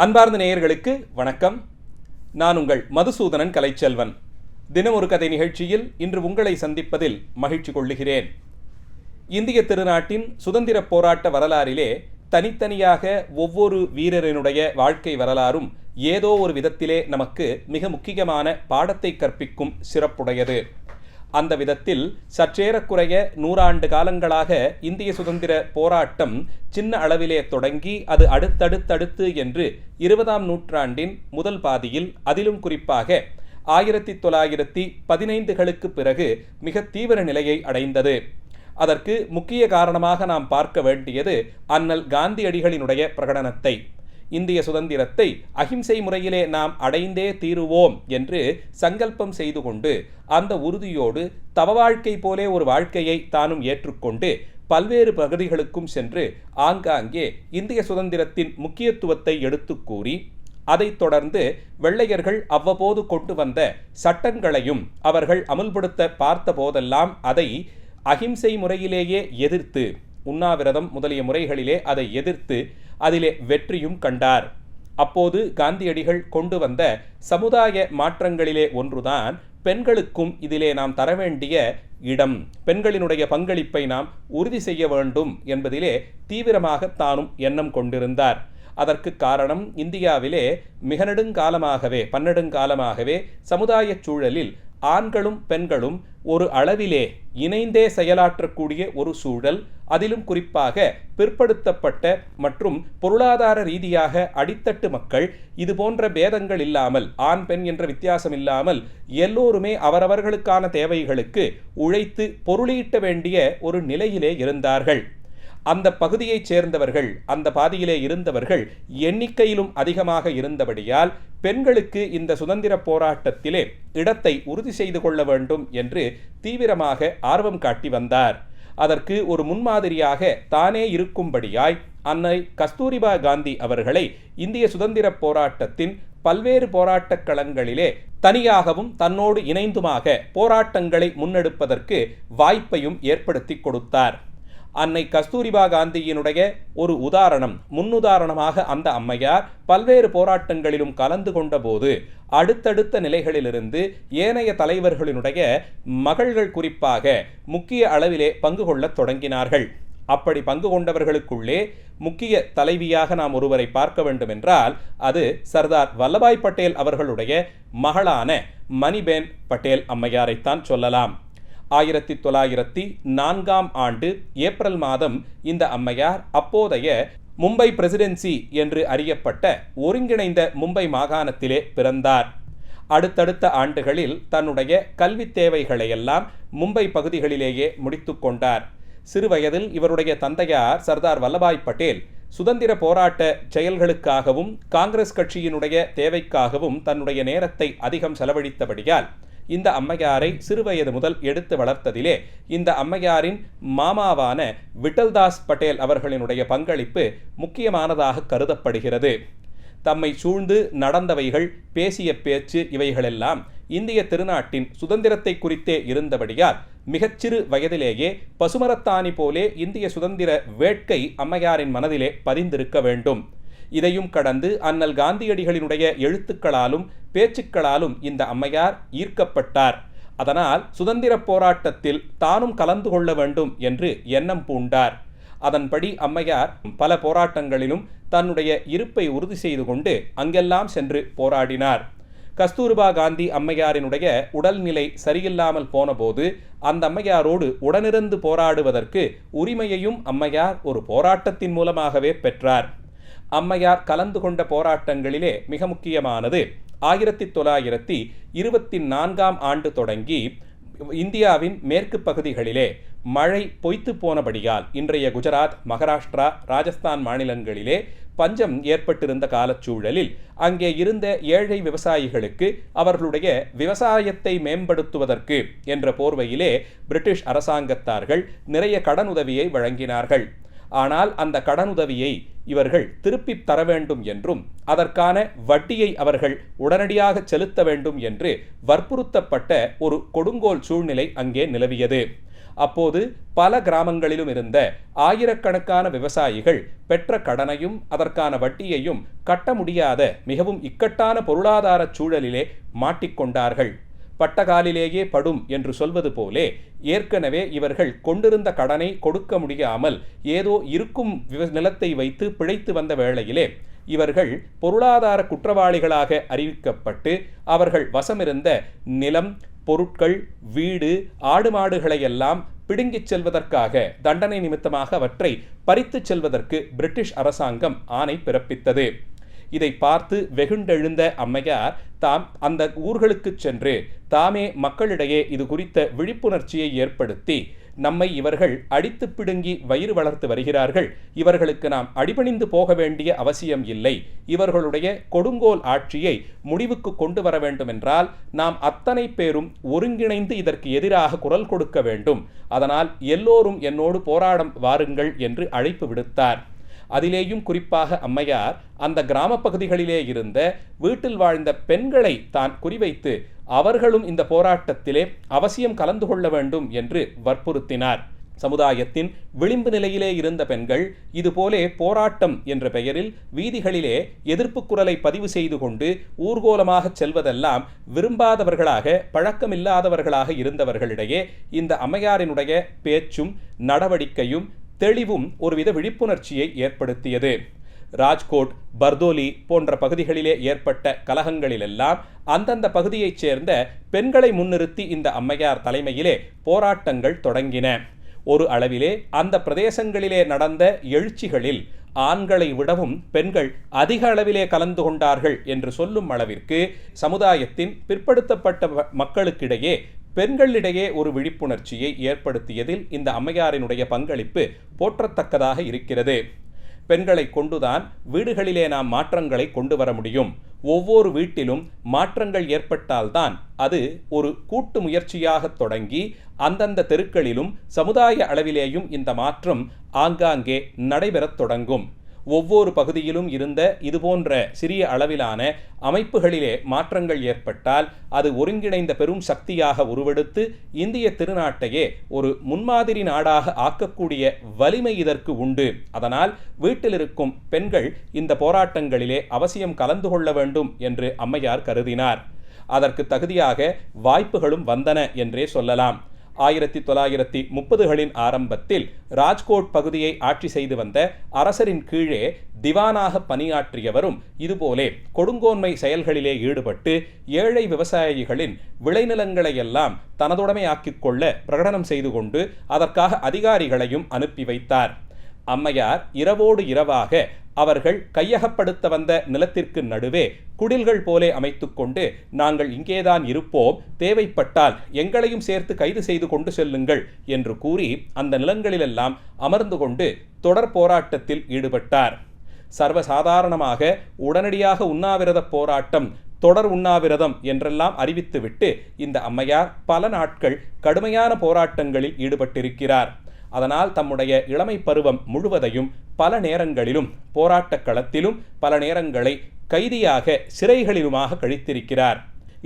அன்பார்ந்த நேயர்களுக்கு வணக்கம். நான் உங்கள் மதுசூதனன் கலைச்செல்வன். தினம் ஒரு கதை நிகழ்ச்சியில் இன்று உங்களை சந்திப்பதில் மகிழ்ச்சி கொள்ளுகிறேன். இந்திய திருநாட்டின் சுதந்திர போராட்ட வரலாறிலே தனித்தனியாக ஒவ்வொரு வீரரினுடைய வாழ்க்கை வரலாறும் ஏதோ ஒரு விதத்திலே நமக்கு மிக முக்கியமான பாடத்தை கற்பிக்கும் சிறப்புடையது. அந்த விதத்தில் சற்றேறக்குறைய 100 ஆண்டு காலங்களாக இந்திய சுதந்திர போராட்டம் சின்ன அளவிலே தொடங்கி அது அடுத்தடுத்து என்று 20ஆம் நூற்றாண்டின் முதல் பாதியில், அதிலும் குறிப்பாக 1915களுக்கு பிறகு மிக தீவிர நிலையை அடைந்தது. அதற்கு முக்கிய காரணமாக நாம் பார்க்க வேண்டியது அண்ணல் காந்தியடிகளினுடைய பிரகடனத்தை. இந்திய சுதந்திரத்தை அகிம்சை முறையிலே நாம் அடைந்தே தீருவோம் என்று சங்கல்பம் செய்து கொண்டு, அந்த உறுதியோடு தவ வாழ்க்கை போலே ஒரு வாழ்க்கையை தானும் ஏற்றுக்கொண்டு பல்வேறு பகுதிகளுக்கும் சென்று ஆங்காங்கே இந்திய சுதந்திரத்தின் முக்கியத்துவத்தை எடுத்து கூறி, அதைத் தொடர்ந்து வெள்ளையர்கள் அவ்வப்போது கொண்டு வந்த சட்டங்களையும் அவர்கள் அமுல்படுத்த பார்த்த போதெல்லாம் அதை அகிம்சை முறையிலேயே எதிர்த்து, உண்ணாவிரதம் முதலிய முறைகளிலே அதை எதிர்த்து அதிலே வெற்றியும் கண்டார். அப்போது காந்தியடிகள் கொண்டு வந்த சமுதாய மாற்றங்களிலே ஒன்றுதான் பெண்களுக்கும் இதிலே நாம் தர வேண்டிய இடம், பெண்களினுடைய பங்களிப்பை நாம் உறுதி செய்ய வேண்டும் என்பதிலே தீவிரமாக தானும் எண்ணம் கொண்டிருந்தார். அதற்கு காரணம், இந்தியாவிலே மிக நெடுங்காலமாகவே 12 காலமாகவே சமுதாய சூழலில் ஆண்களும் பெண்களும் ஒரு அளவிலே இணைந்தே செயலாற்றக்கூடிய ஒரு சூழல், அதிலும் குறிப்பாக பிற்படுத்தப்பட்ட மற்றும் பொருளாதார ரீதியாக அடித்தட்டு மக்கள் இது போன்ற பேதங்கள் இல்லாமல், ஆண் பெண் என்ற வித்தியாசம் இல்லாமல் எல்லோருமே அவரவர்களுக்கான தேவைகளுக்கு உழைத்து பொருளீட்ட வேண்டிய ஒரு நிலையிலே இருந்தார்கள். அந்த பகுதியைச் சேர்ந்தவர்கள், அந்த பாதியிலே இருந்தவர்கள் எண்ணிக்கையிலும் அதிகமாக இருந்தபடியால் பெண்களுக்கு இந்த சுதந்திர போராட்டத்திலே இடத்தை உறுதி செய்து கொள்ள வேண்டும் என்று தீவிரமாக ஆர்வம் காட்டி வந்தார். அதற்கு ஒரு முன்மாதிரியாக தானே இருக்கும்படியாய் அன்னை கஸ்தூரிபா காந்தி அவர்களை இந்திய சுதந்திர போராட்டத்தின் பல்வேறு போராட்டக் களங்களிலே தனியாகவும் தன்னோடு இணைந்துமாக போராட்டங்களை முன்னெடுப்பதற்கு வாய்ப்பையும் ஏற்படுத்தி கொடுத்தார். அன்னை கஸ்தூரிபா காந்தியினுடைய ஒரு உதாரணம், முன்னுதாரணமாக அந்த அம்மையார் பல்வேறு போராட்டங்களிலும் கலந்து கொண்ட போது அடுத்தடுத்த நிலைகளிலிருந்து ஏனைய தலைவர்களினுடைய மகள்கள் குறிப்பாக முக்கிய அளவிலே பங்கு கொள்ளத் தொடங்கினார்கள். அப்படி பங்கு கொண்டவர்களுக்குள்ளே முக்கிய தலைவியாக நாம் ஒருவரை பார்க்க வேண்டும் என்றால் அது சர்தார் வல்லபாய் பட்டேல் அவர்களுடைய மகளான மணிபென் பட்டேல் அம்மையாரைத்தான் சொல்லலாம். 1904ஆம் ஆண்டு ஏப்ரல் மாதம் இந்த அம்மையார் அப்போதைய மும்பை பிரசிடென்சி என்று அறியப்பட்ட ஒருங்கிணைந்த மும்பை மாகாணத்திலே பிறந்தார். அடுத்தடுத்த ஆண்டுகளில் தன்னுடைய கல்வி தேவைகளையெல்லாம் மும்பை பகுதிகளிலேயே முடித்து கொண்டார். சிறுவயதில் இவருடைய தந்தையார் சர்தார் வல்லபாய் பட்டேல் சுதந்திர போராட்ட செயல்களுக்காகவும் காங்கிரஸ் கட்சியினுடைய தேவைக்காகவும் தன்னுடைய நேரத்தை அதிகம் செலவழித்தபடியால் இந்த அம்மையாரை சிறுவயது முதல் எடுத்து வளர்த்ததிலே இந்த அம்மையாரின் மாமாவான விட்டல்தாஸ் பட்டேல் அவர்களினுடைய பங்களிப்பு முக்கியமானதாக கருதப்படுகிறது. தம்மை சூழ்ந்து நடந்தவைகள், பேசிய பேச்சு, இவைகளெல்லாம் இந்திய திருநாட்டின் சுதந்திரத்தை குறித்தே இருந்தபடியால் மிகச்சிறு வயதிலேயே பசுமரத்தாணி போலே இந்திய சுதந்திர வேட்கை அம்மையாரின் மனதிலே பதிந்திருக்க வேண்டும். இதையும் கடந்து அண்ணல் காந்தியடிகளினுடைய எழுத்துக்களாலும் பேச்சுக்களாலும் இந்த அம்மையார் ஈர்க்கப்பட்டார். அதனால் சுதந்திர போராட்டத்தில் தானும் கலந்து கொள்ள வேண்டும் என்று எண்ணம் பூண்டார். அதன்படி அம்மையார் பல போராட்டங்களிலும் தன்னுடைய இருப்பை உறுதி செய்து கொண்டு அங்கெல்லாம் சென்று போராடினார். கஸ்தூரிபா காந்தி அம்மையாரினுடைய உடல்நிலை சரியில்லாமல் போனபோது அந்த அம்மையாரோடு உடனிருந்து போராடுவதற்கு உரிமையையும் அம்மையார் ஒரு போராட்டத்தின் மூலமாகவே பெற்றார். அம்மையார் கலந்து கொண்ட போராட்டங்களிலே மிக முக்கியமானது 1924ஆம் ஆண்டு தொடங்கி இந்தியாவின் மேற்கு பகுதிகளிலே மழை பொய்த்து போனபடியால் இன்றைய குஜராத், மகாராஷ்டிரா, ராஜஸ்தான் மாநிலங்களிலே பஞ்சம் ஏற்பட்டிருந்த காலச்சூழலில் அங்கே இருந்த ஏழை விவசாயிகளுக்கு அவர்களுடைய விவசாயத்தை மேம்படுத்துவதற்கு என்ற போர்வையிலே பிரிட்டிஷ் அரசாங்கத்தார்கள் நிறைய கடனுதவியை வழங்கினார்கள். ஆனால் அந்த கடனுதவியை இவர்கள் திருப்பித் தர வேண்டும் என்றும் அதற்கான வட்டியை அவர்கள் உடனடியாக செலுத்த வேண்டும் என்று வற்புறுத்தப்பட்ட ஒரு கொடுங்கோல் சூழ்நிலை அங்கே நிலவியது. அப்போது பல கிராமங்களிலும் இருந்த ஆயிரக்கணக்கான விவசாயிகள் பெற்ற கடனையும் அதற்கான வட்டியையும் கட்ட முடியாத மிகவும் இக்கட்டான பொருளாதார சூழலிலே மாட்டிக்கொண்டார்கள். பட்டகாலிலேயே படும் என்று சொல்வது போலே ஏற்கனவே இவர்கள் கொண்டிருந்த கடனை கொடுக்க முடியாமல் ஏதோ இருக்கும் நிலத்தை வைத்து பிழைத்து வந்த வேளையிலே இவர்கள் பொருளாதார குற்றவாளிகளாக அறிவிக்கப்பட்டு அவர்கள் வசமிருந்த நிலம், பொருட்கள், வீடு, ஆடு மாடுகளையெல்லாம் பிடுங்கிச் செல்வதற்காக தண்டனை நிமித்தமாக அவற்றை பறித்துச் செல்வதற்கு பிரிட்டிஷ் அரசாங்கம் ஆணை பிறப்பித்தது. இதை பார்த்து வெகுண்டெழுந்த அம்மையார் தாம் அந்த ஊர்களுக்கு சென்று தாமே மக்களிடையே இது குறித்த விழிப்புணர்ச்சியை ஏற்படுத்தி, நம்மை இவர்கள் அடித்து பிடுங்கி வயிறு வளர்த்து வருகிறார்கள், இவர்களுக்கு நாம் அடிபணிந்து போக வேண்டிய அவசியம் இல்லை, இவர்களுடைய கொடுங்கோல் ஆட்சியை முடிவுக்கு கொண்டு வர வேண்டும் என்றால் நாம் அத்தனை பேரும் ஒருங்கிணைந்து இதற்கு எதிராக குரல் கொடுக்க வேண்டும், அதனால் எல்லோரும் என்னோடு போராட வாருங்கள் என்று அழைப்பு விடுத்தார். அதிலேயும் குறிப்பாக அம்மையார் அந்த கிராம பகுதிகளிலே இருந்த வீட்டில் வாழ்ந்த பெண்களை தான் குறிவைத்து அவர்களும் இந்த போராட்டத்திலே அவசியம் கலந்து கொள்ள வேண்டும் என்று வற்புறுத்தினார். சமுதாயத்தின் விளிம்பு நிலையிலே இருந்த பெண்கள் இதுபோலே போராட்டம் என்ற பெயரில் வீதிகளிலே எதிர்ப்பு குரலை பதிவு செய்து கொண்டு ஊர்கோலமாக செல்வதெல்லாம் விரும்பாதவர்களாக, பழக்கமில்லாதவர்களாக இருந்தவர்களிடையே இந்த அம்மையாரினுடைய பேச்சும் நடவடிக்கையும் தெளிவும் ஒருவித விழிப்புணர்ச்சியை ஏற்படுத்தியது. ராஜ்கோட், பர்தோலி போன்ற பகுதிகளிலே ஏற்பட்ட கலகங்களிலெல்லாம் அந்தந்த பகுதியைச் சேர்ந்த பெண்களை முன்னிறுத்தி இந்த அம்மையார் தலைமையிலே போராட்டங்கள் தொடங்கின. ஒரு அளவிலே அந்த பிரதேசங்களிலே நடந்த எழுச்சிகளில் ஆண்களை விடவும் பெண்கள் அதிக அளவிலே கலந்து கொண்டார்கள் என்று சொல்லும் அளவிற்கு சமுதாயத்தின் பிற்படுத்தப்பட்ட மக்களுக்கிடையே பெண்களிடையே ஒரு விழிப்புணர்ச்சியை ஏற்படுத்தியதில் இந்த அம்மையாரினுடைய பங்களிப்பு போற்றத்தக்கதாக இருக்கிறது. பெண்களை கொண்டுதான் வீடுகளிலே நாம் மாற்றங்களை கொண்டு வர முடியும். ஒவ்வொரு வீட்டிலும் மாற்றங்கள் ஏற்பட்டால்தான் அது ஒரு கூட்டு முயற்சியாக தொடங்கி அந்தந்த தெருக்களிலும் சமுதாய அளவிலேயும் இந்த மாற்றம் ஆங்காங்கே நடைபெறத் தொடங்கும். ஒவ்வொரு பகுதியிலும் இருந்த இதுபோன்ற சிறிய அளவிலான அமைப்புகளிலே மாற்றங்கள் ஏற்பட்டால் அது ஒருங்கிணைந்த பெரும் சக்தியாக உருவெடுத்து இந்திய திருநாட்டையே ஒரு முன்மாதிரி நாடாக ஆக்கக்கூடிய வலிமை இதற்கு உண்டு. அதனால் வீட்டில் இருக்கும் பெண்கள் இந்த போராட்டங்களிலே அவசியம் கலந்து கொள்ள வேண்டும் என்று அம்மையார் கருதினார். அதற்கு தகுதியாக வாய்ப்புகளும் வந்தன என்றே சொல்லலாம். 1930களின் ஆரம்பத்தில் ராஜ்கோட் பகுதியை ஆட்சி செய்து வந்த அரசரின் கீழே திவானாக பணியாற்றியவரும் இதுபோலே கொடுங்கோன்மை செயல்களிலே ஈடுபட்டு ஏழை விவசாயிகளின் விளைநிலங்களையெல்லாம் தனதுடைமையாக்கிக் கொள்ள பிரகடனம் செய்து கொண்டு அதற்காக அதிகாரிகளையும் அனுப்பி வைத்தார். அம்மையார் இரவோடு இரவாக அவர்கள் கையகப்படுத்த வந்த நிலத்திற்கு நடுவே குடில்கள் போலே அமைத்து கொண்டு, நாங்கள் இங்கேதான் இருப்போம், தேவைப்பட்டால் எங்களையும் சேர்த்து கைது செய்து கொண்டு செல்லுங்கள் என்று கூறி அந்த நிலங்களிலெல்லாம் அமர்ந்து கொண்டு தொடர் போராட்டத்தில் ஈடுபட்டார். சர்வசாதாரணமாக உடனடியாக உண்ணாவிரத போராட்டம், தொடர் உண்ணாவிரதம் என்றெல்லாம் அறிவித்துவிட்டு இந்த அம்மையார் பல நாட்கள் கடுமையான போராட்டங்களில் ஈடுபட்டிருக்கிறார். அதனால் தம்முடைய இளமை பருவம் முழுவதையும் பல நேரங்களிலும் போராட்டக் களத்திலும் பல நேரங்களை கைதியாக சிறைகளிலுமாக கழித்திருக்கிறார்.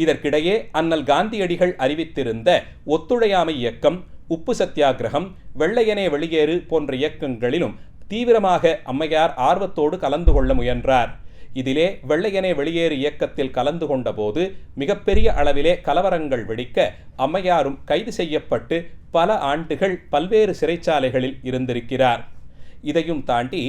இதற்கிடையே அண்ணல் காந்தியடிகள் அறிவித்திருந்த ஒத்துழையாமை இயக்கம், உப்பு சத்தியாகிரகம், வெள்ளையனே வெளியேறு போன்ற இயக்கங்களிலும் தீவிரமாக அம்மையார் ஆர்வத்தோடு கலந்து கொள்ள முயன்றார். இதிலே வெள்ளையனே வெளியேறு இயக்கத்தில் கலந்து கொண்ட போது மிகப்பெரிய அளவிலே கலவரங்கள் வெடிக்க அம்மையாரும் கைது செய்யப்பட்டு பல ஆண்டுகள் பல்வேறு சிறைச்சாலைகளில் இருந்திருக்கிறார். இதையும் தாண்டி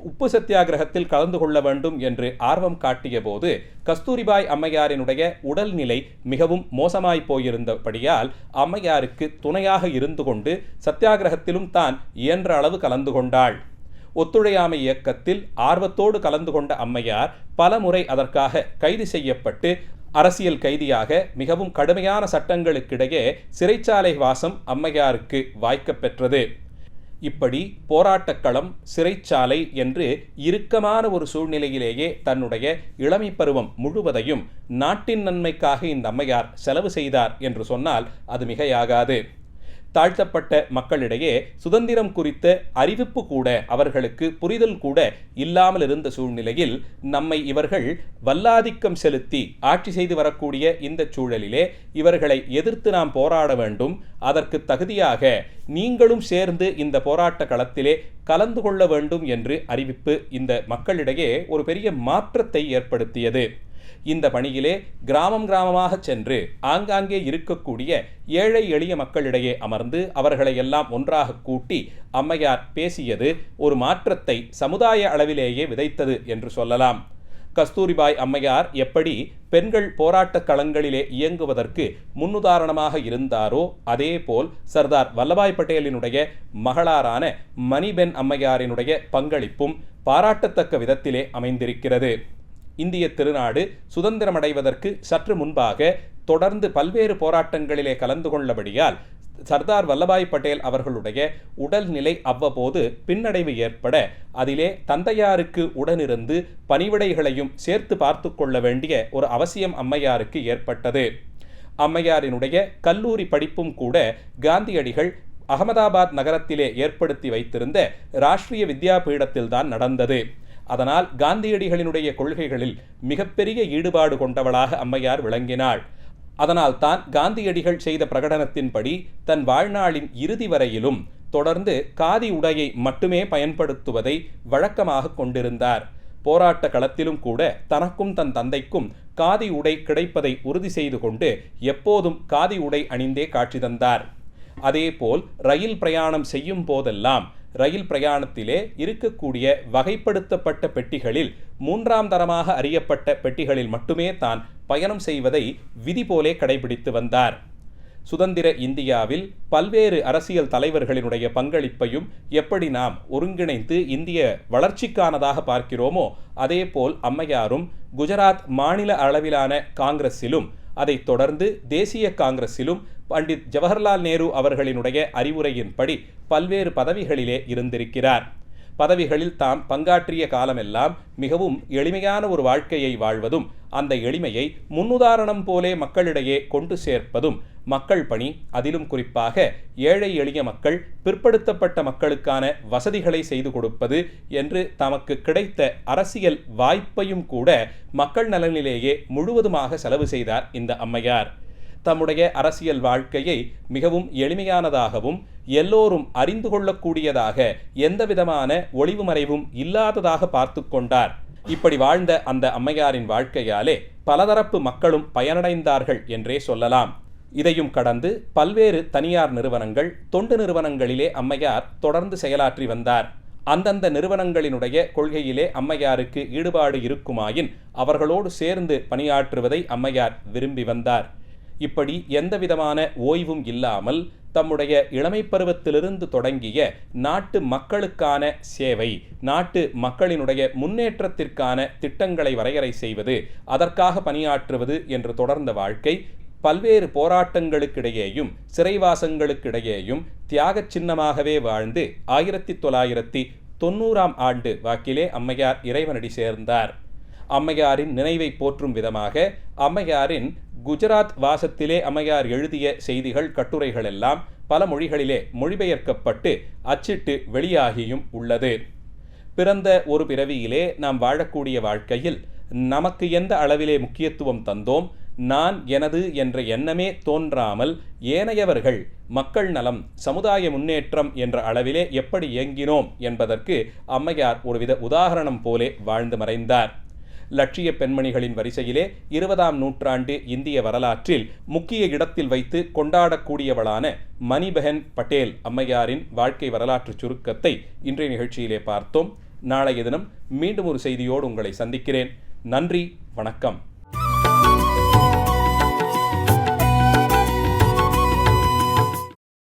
உப்பு சத்தியாகிரகத்தில் கலந்து கொள்ள வேண்டும் என்று ஆர்வம் காட்டிய போது கஸ்தூரிபாய் அம்மையாரினுடைய உடல்நிலை மிகவும் மோசமாய் போயிருந்தபடியால் அம்மையாருக்கு துணையாக இருந்து கொண்டு சத்தியாகிரகத்திலும் தான் இயன்ற அளவு கலந்து கொண்டாள். ஒத்துழையாமை இயக்கத்தில் ஆர்வத்தோடு கலந்து கொண்ட அம்மையார் பல முறை அதற்காக கைது செய்யப்பட்டு அரசியல் கைதியாக மிகவும் கடுமையான சட்டங்களுக்கிடையே சிறைச்சாலை வாசம் அம்மையாருக்கு வாய்க்கப் பெற்றது. இப்படி போராட்டக்களம், சிறைச்சாலை என்று இறுக்கமான ஒரு சூழ்நிலையிலேயே தன்னுடைய இளமை பருவம் முழுவதையும் நாட்டின் நன்மைக்காக இந்த அம்மையார் செலவு செய்தார் என்று சொன்னால் அது மிகையாகாது. தாழ்த்தப்பட்ட மக்களிடையே சுதந்திரம் குறித்த அறிவிப்பு கூட, அவர்களுக்கு புரிதல் கூட இல்லாமல் இருந்த சூழ்நிலையில் நம்மை இவர்கள் வல்லாதிக்கம் செலுத்தி ஆட்சி செய்து வரக்கூடிய இந்த சூழலிலே இவர்களை எதிர்த்து நாம் போராட வேண்டும். அதற்கு தகுதியாக நீங்களும் சேர்ந்து இந்த போராட்ட களத்திலே கலந்து கொள்ள வேண்டும் என்று அறிவிப்பு இந்த மக்களிடையே ஒரு பெரிய மாற்றத்தை ஏற்படுத்தியது. இந்த பணியிலே கிராமமாக சென்று ஆங்காங்கே இருக்கக்கூடிய ஏழை எளிய மக்களிடையே அமர்ந்து அவர்களை எல்லாம் ஒன்றாக கூட்டி அம்மையார் பேசியது ஒரு மாற்றத்தை சமுதாய அளவிலேயே விதைத்தது என்று சொல்லலாம். கஸ்தூரிபாய் அம்மையார் எப்படி பெண்கள் போராட்ட களங்களிலே இயங்குவதற்கு முன்னுதாரணமாக இருந்தாரோ, அதேபோல் சர்தார் வல்லபாய் பட்டேலினுடைய மகளாரான மணிபென் அம்மையாரினுடைய பங்களிப்பும் பாராட்டத்தக்க விதத்திலே அமைந்திருக்கிறது. இந்திய திருநாடு சுதந்திரமடைவதற்கு சற்று முன்பாக தொடர்ந்து பல்வேறு போராட்டங்களிலே கலந்து கொள்ளபடியால் சர்தார் வல்லபாய் பட்டேல் அவர்களுடைய உடல்நிலை அவ்வப்போது பின்னடைவு ஏற்பட அதிலே தந்தையாருக்கு உடனிருந்து பணிவிடைகளையும் சேர்த்து பார்த்து கொள்ள வேண்டிய ஒரு அவசியம் அம்மையாருக்கு ஏற்பட்டது. அம்மையாரினுடைய கல்லூரி படிப்பும் கூட காந்தியடிகள் அகமதாபாத் நகரத்திலே ஏற்படுத்தி வைத்திருந்த ராஷ்டிரிய வித்யாபீடத்தில்தான் நடந்தது. அதனால் காந்தியடிகளினுடைய கொள்கைகளில் மிகப்பெரிய ஈடுபாடு கொண்டவளாக அம்மையார் விளங்கினாள். அதனால் தான் காந்தியடிகள் செய்த பிரகடனத்தின்படி தன் வாழ்நாளின் இறுதி வரையிலும் தொடர்ந்து காதி உடையை மட்டுமே பயன்படுத்துவதை வழக்கமாக கொண்டிருந்தார். போராட்ட களத்திலும் கூட தனக்கும் தன் தந்தைக்கும் காதி உடை கிடைப்பதை உறுதி செய்து கொண்டு எப்போதும் காதி உடை அணிந்தே காட்சி தந்தார். அதேபோல் ரயில் பிரயாணம் செய்யும் போதெல்லாம் ரயில் பிரயாணத்திலே இருக்கக்கூடிய வகைப்படுத்தப்பட்ட பெட்டிகளில் 3ஆம் தரமாக அறியப்பட்ட பெட்டிகளில் மட்டுமே தான் பயணம் செய்வதை விதி போலே கடைபிடித்து வந்தார். சுதந்திர இந்தியாவில் பல்வேறு அரசியல் தலைவர்களினுடைய பங்களிப்பையும் எப்படி நாம் ஒருங்கிணைத்து இந்திய வளர்ச்சிக்கானதாக பார்க்கிறோமோ, அதேபோல் அம்மையாரும் குஜராத் மாநில அளவிலான காங்கிரஸிலும் அதைத் தொடர்ந்து தேசிய காங்கிரஸிலும் பண்டிட் ஜவஹர்லால் நேரு அவர்களினுடைய அறிவுரையின்படி பல்வேறு பதவிகளிலே இருந்திருக்கிறார். பதவிகளில் தாம் பங்காற்றிய காலமெல்லாம் மிகவும் எளிமையான ஒரு வாழ்க்கையை வாழ்வதும், அந்த எளிமையை முன்னுதாரணம் போலே மக்களிடையே கொண்டு சேர்ப்பதும் மக்கள் பணி, அதிலும் குறிப்பாக ஏழை எளிய மக்கள், பிற்படுத்தப்பட்ட மக்களுக்கான வசதிகளை செய்து கொடுப்பது என்று தமக்கு கிடைத்த அரசியல் வாய்ப்பையும் கூட மக்கள் நலனிலேயே முழுவதுமாக செலவு செய்தார் இந்த அம்மையார். தம்முடைய அரசியல் வாழ்க்கையை மிகவும் எளிமையானதாகவும் எல்லோரும் அறிந்து கொள்ளக்கூடியதாக எந்தவிதமான ஒளிவு மறைவும் இல்லாததாக பார்த்து கொண்டார். இப்படி வாழ்ந்த அந்த அம்மையாரின் வாழ்க்கையாலே பலதரப்பு மக்களும் பயனடைந்தார்கள் என்றே சொல்லலாம். இதையும் கடந்து பல்வேறு தனியார் நிறுவனங்கள், தொண்டு நிறுவனங்களிலே அம்மையார் தொடர்ந்து செயலாற்றி வந்தார். அந்தந்த நிறுவனங்களினுடைய கொள்கையிலே அம்மையாருக்கு ஈடுபாடு இருக்குமாயின் அவர்களோடு சேர்ந்து பணியாற்றுவதை அம்மையார் விரும்பி வந்தார். இப்படி எந்தவிதமான ஓய்வும் இல்லாமல் தம்முடைய இளமை பருவத்திலிருந்து தொடங்கிய நாட்டு மக்களுக்கான சேவை, நாட்டு மக்களினுடைய முன்னேற்றத்திற்கான திட்டங்களை வரையறை செய்வது, அதற்காக பணியாற்றுவது என்று தொடர்ந்த வாழ்க்கை பல்வேறு போராட்டங்களுக்கிடையேயும் சிறைவாசங்களுக்கிடையேயும் தியாக சின்னமாகவே வாழ்ந்து 1990ஆம் ஆண்டு வாக்கிலே அம்மையார் இறைவனடி சேர்ந்தார். அம்மையாரின் நினைவை போற்றும் விதமாக அம்மையாரின் குஜராத் வாசத்திலே அம்மையார் எழுதிய செய்திகள், கட்டுரைகள் எல்லாம் பல மொழிகளிலே மொழிபெயர்க்கப்பட்டு அச்சிட்டு வெளியாகியும் உள்ளது. பிறந்த ஒரு பிறவியிலே நாம் வாழக்கூடிய வாழ்க்கையில் நமக்கு எந்த அளவிலே முக்கியத்துவம் தந்தோம், நான் எனது என்ற எண்ணமே தோன்றாமல் ஏனையவர்கள் மக்கள் நலம், சமுதாய முன்னேற்றம் என்ற அளவிலே எப்படி இயங்கினோம் என்பதற்கு அம்மையார் ஒருவித உதாரணம் போலே வாழ்ந்து மறைந்தார். லட்சிய பெண்மணிகளின் வரிசையிலே 20ஆம் நூற்றாண்டு இந்திய வரலாற்றில் முக்கிய இடத்தில் வைத்து கொண்டாடக்கூடியவளான மணிபென் பட்டேல் அம்மையாரின் வாழ்க்கை வரலாற்று சுருக்கத்தை இன்றைய நிகழ்ச்சியிலே பார்த்தோம். நாளைய தினம் மீண்டும் ஒரு செய்தியோடு உங்களை சந்திக்கிறேன். நன்றி, வணக்கம்.